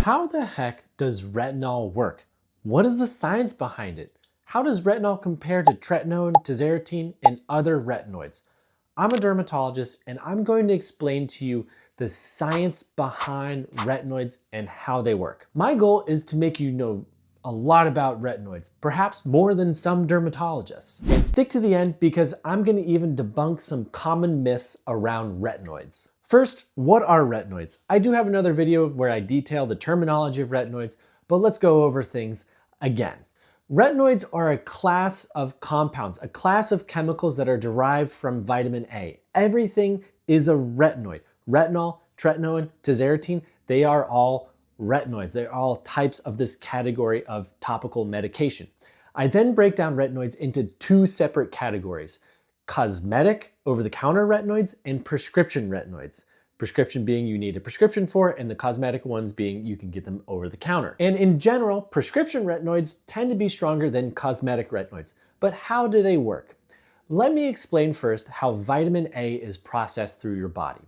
How the heck does retinol work? What is the science behind it? How does retinol compare to tretinoin, tazarotene, and other retinoids? I'm a dermatologist and I'm going to explain to you the science behind retinoids and how they work. My goal is to make you know a lot about retinoids, perhaps more than some dermatologists. And stick to the end because I'm going to even debunk some common myths around retinoids. First, what are retinoids? I do have another video where I detail the terminology of retinoids, but let's go over things again. Retinoids are a class of compounds, a class of chemicals that are derived from vitamin A. Everything is a retinoid. Retinol, tretinoin, tazarotene, they are all retinoids. They're all types of this category of topical medication. I then break down retinoids into two separate categories: cosmetic, over-the-counter retinoids, and prescription retinoids. Prescription being you need a prescription for, and the cosmetic ones being you can get them over the counter. And in general, prescription retinoids tend to be stronger than cosmetic retinoids. But how do they work? Let me explain first how vitamin A is processed through your body.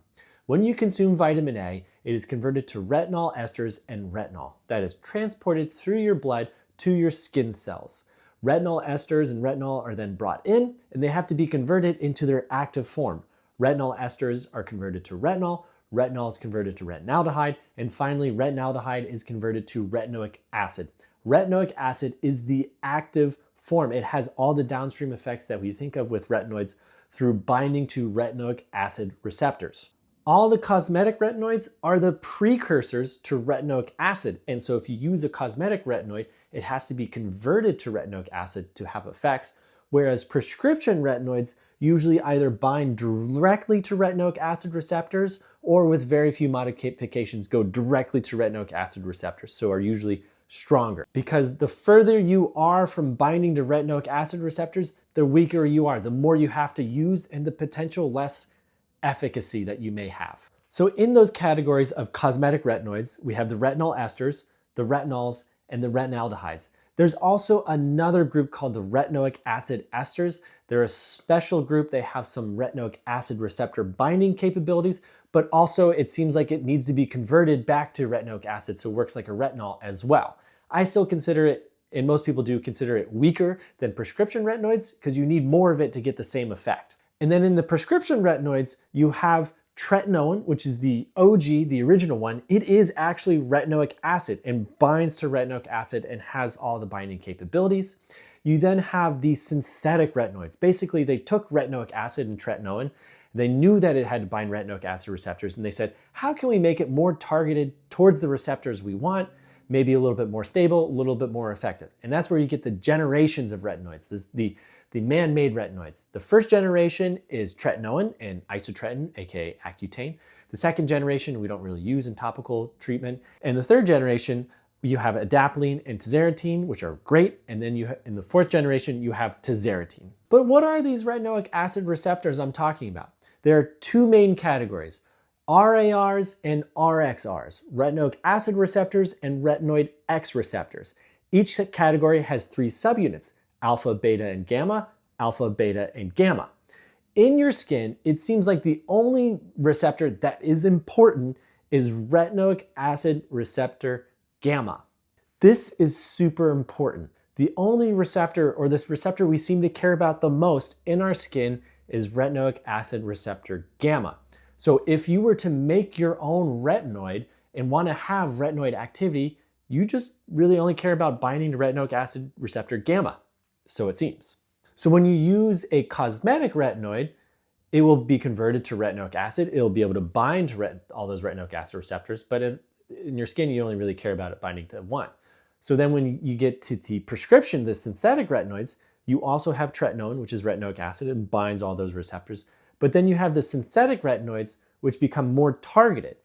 When you consume vitamin A, it is converted to retinol esters and retinol that is transported through your blood to your skin cells. Retinol esters and retinol are then brought in, and they have to be converted into their active form. Retinol esters are converted to retinol, retinol is converted to retinaldehyde, and finally retinaldehyde is converted to retinoic acid. Retinoic acid is the active form. It has all the downstream effects that we think of with retinoids through binding to retinoic acid receptors. All the cosmetic retinoids are the precursors to retinoic acid, and so if you use a cosmetic retinoid, it has to be converted to retinoic acid to have effects, whereas prescription retinoids usually either bind directly to retinoic acid receptors or, with very few modifications, go directly to retinoic acid receptors, so are usually stronger. Because the further you are from binding to retinoic acid receptors, the weaker you are, the more you have to use, and the potential less efficacy that you may have. So in those categories of cosmetic retinoids, we have the retinol esters, the retinols, and the retinaldehydes. There's also another group called the retinoic acid esters. They're a special group. They have some retinoic acid receptor binding capabilities, but also it seems like it needs to be converted back to retinoic acid, so it works like a retinol as well. I still consider it, and most people do consider it, weaker than prescription retinoids because you need more of it to get the same effect. And then in the prescription retinoids, you have tretinoin, which is the OG, the original one. It is actually retinoic acid and binds to retinoic acid and has all the binding capabilities. You then have the synthetic retinoids. Basically, they took retinoic acid and tretinoin. They knew that it had to bind retinoic acid receptors, and they said, how can we make it more targeted towards the receptors we want, maybe a little bit more stable, a little bit more effective? And that's where you get the generations of retinoids, the man-made retinoids. The first generation is tretinoin and isotretinoin, aka Accutane. The second generation we don't really use in topical treatment. And the third generation, you have adapalene and tazarotene, which are great. And then in the fourth generation, you have tazarotene. But what are these retinoic acid receptors I'm talking about? There are two main categories: RARs and RXRs, retinoic acid receptors and retinoid X receptors. Each category has three subunits: alpha, beta, and gamma, alpha, beta, and gamma. In your skin, it seems like the only receptor that is important is retinoic acid receptor gamma. This is super important. The only receptor, or this receptor we seem to care about the most in our skin, is retinoic acid receptor gamma. So if you were to make your own retinoid and want to have retinoid activity, you just really only care about binding to retinoic acid receptor gamma. So it seems. So when you use a cosmetic retinoid, it will be converted to retinoic acid. It'll be able to bind to all those retinoic acid receptors, but in your skin, you only really care about it binding to one. So then when you get to the prescription, the synthetic retinoids, you also have tretinoin, which is retinoic acid, and binds all those receptors. But then you have the synthetic retinoids, which become more targeted.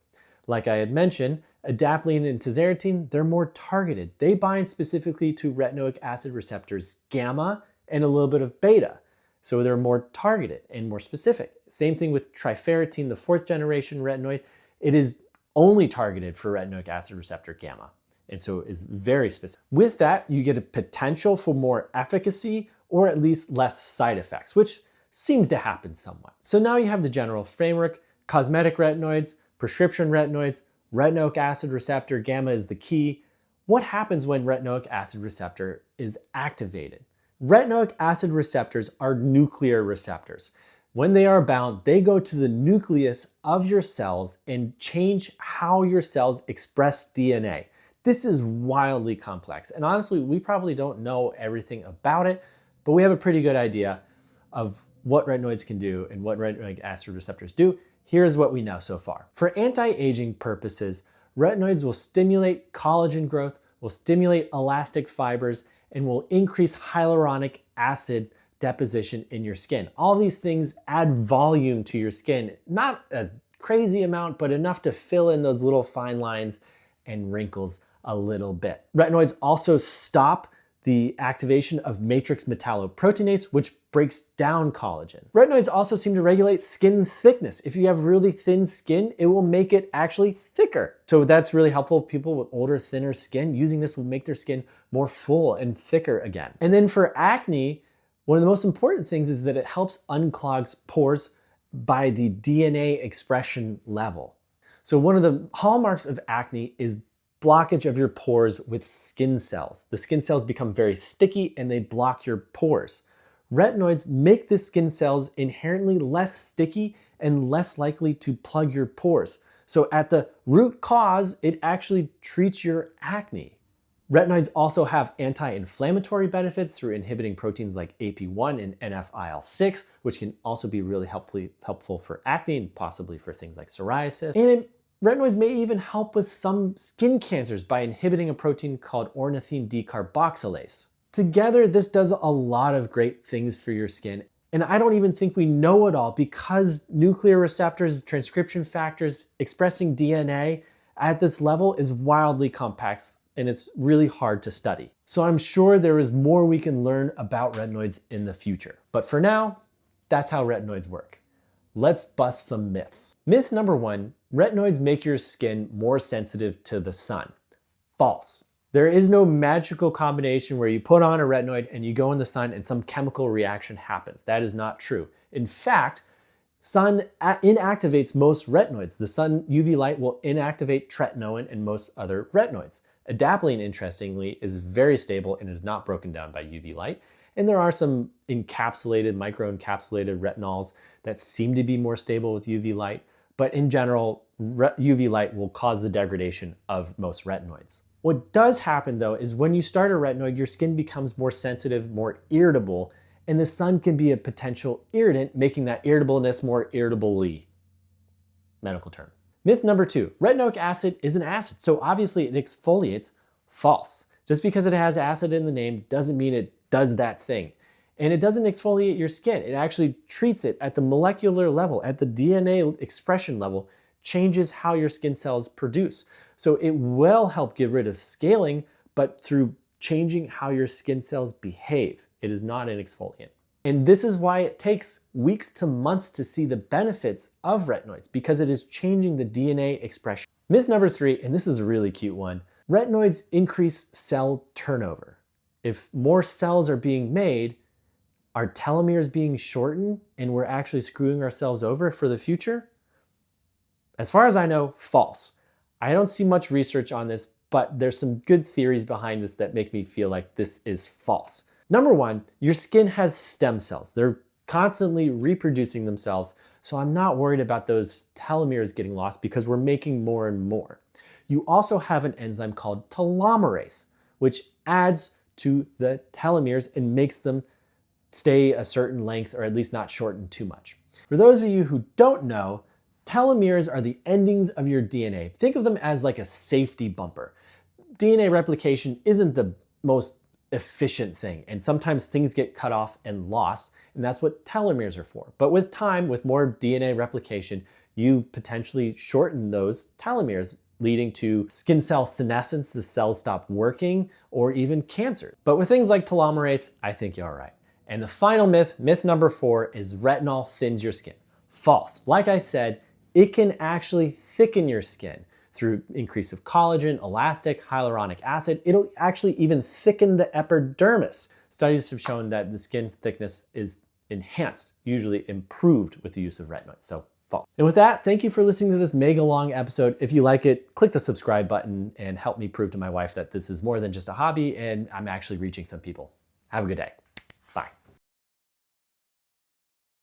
Like I had mentioned, adapalene and tazarotene, they're more targeted. They bind specifically to retinoic acid receptors gamma and a little bit of beta. So they're more targeted and more specific. Same thing with trifarotene, the fourth generation retinoid. It is only targeted for retinoic acid receptor gamma. And so it's very specific. With that, you get a potential for more efficacy or at least less side effects, which seems to happen somewhat. So now you have the general framework: cosmetic retinoids, prescription retinoids, Retinoic acid receptor gamma is the key. What happens when retinoic acid receptor is activated? Retinoic acid receptors are nuclear receptors. When they are bound, they go to the nucleus of your cells and change how your cells express DNA. This is wildly complex, and honestly, we probably don't know everything about it, but we have a pretty good idea of what retinoids can do and what retinoic acid receptors do. Here's what we know so far. For anti-aging purposes, retinoids will stimulate collagen growth, will stimulate elastic fibers, and will increase hyaluronic acid deposition in your skin. All these things add volume to your skin, not as crazy amount, but enough to fill in those little fine lines and wrinkles a little bit. Retinoids also stop the activation of matrix metalloproteinase, which breaks down collagen. Retinoids also seem to regulate skin thickness. If you have really thin skin, it will make it actually thicker. So that's really helpful. People with older, thinner skin, using this will make their skin more full and thicker again. And then for acne, one of the most important things is that it helps unclog pores by the DNA expression level. So one of the hallmarks of acne is blockage of your pores with skin cells. The skin cells become very sticky and they block your pores. Retinoids make the skin cells inherently less sticky and less likely to plug your pores. So at the root cause, it actually treats your acne. Retinoids also have anti-inflammatory benefits through inhibiting proteins like AP1 and NF-IL6, which can also be really helpful for acne and possibly for things like psoriasis. And retinoids may even help with some skin cancers by inhibiting a protein called ornithine decarboxylase. Together, this does a lot of great things for your skin. And I don't even think we know it all because nuclear receptors, transcription factors, expressing DNA at this level is wildly complex and it's really hard to study. So I'm sure there is more we can learn about retinoids in the future. But for now, that's how retinoids work. Let's bust some myths. Myth number one, retinoids make your skin more sensitive to the sun. False. There is no magical combination where you put on a retinoid and you go in the sun and some chemical reaction happens. That is not true. In fact, sun inactivates most retinoids. The sun UV light will inactivate tretinoin and most other retinoids. Adapalene, interestingly, is very stable and is not broken down by UV light. And there are some micro-encapsulated retinols that seem to be more stable with UV light. But in general, UV light will cause the degradation of most retinoids. What does happen though is when you start a retinoid, your skin becomes more sensitive, more irritable, and the sun can be a potential irritant, making that irritableness more irritably. Medical term. Myth number two, retinoic acid is an acid, so obviously it exfoliates. False. Just because it has acid in the name doesn't mean it does that thing. And it doesn't exfoliate your skin. It actually treats it at the molecular level, at the DNA expression level, changes how your skin cells produce. So it will help get rid of scaling, but through changing how your skin cells behave. It is not an exfoliant. And this is why it takes weeks to months to see the benefits of retinoids, because it is changing the DNA expression. Myth number three, and this is a really cute one, retinoids increase cell turnover. If more cells are being made, are telomeres being shortened and we're actually screwing ourselves over for the future? As far as I know, false. I don't see much research on this, but there's some good theories behind this that make me feel like this is false. Number one, your skin has stem cells. They're constantly reproducing themselves, so I'm not worried about those telomeres getting lost because we're making more and more. You also have an enzyme called telomerase, which adds to the telomeres and makes them stay a certain length or at least not shorten too much. For those of you who don't know, telomeres are the endings of your DNA. Think of them as like a safety bumper. DNA replication isn't the most efficient thing, and sometimes things get cut off and lost, and that's what telomeres are for. But with time, with more DNA replication, you potentially shorten those telomeres, leading to skin cell senescence, the cells stop working, or even cancer. But with things like telomerase, I think you're all right. And the final myth, myth number four, is retinol thins your skin. False. Like I said, it can actually thicken your skin through increase of collagen, elastic, hyaluronic acid. It'll actually even thicken the epidermis. Studies have shown that the skin's thickness is enhanced, usually improved with the use of retinoids. So fall. And with that, thank you for listening to this mega long episode. If you like it, click the subscribe button and help me prove to my wife that this is more than just a hobby and I'm actually reaching some people. Have a good day.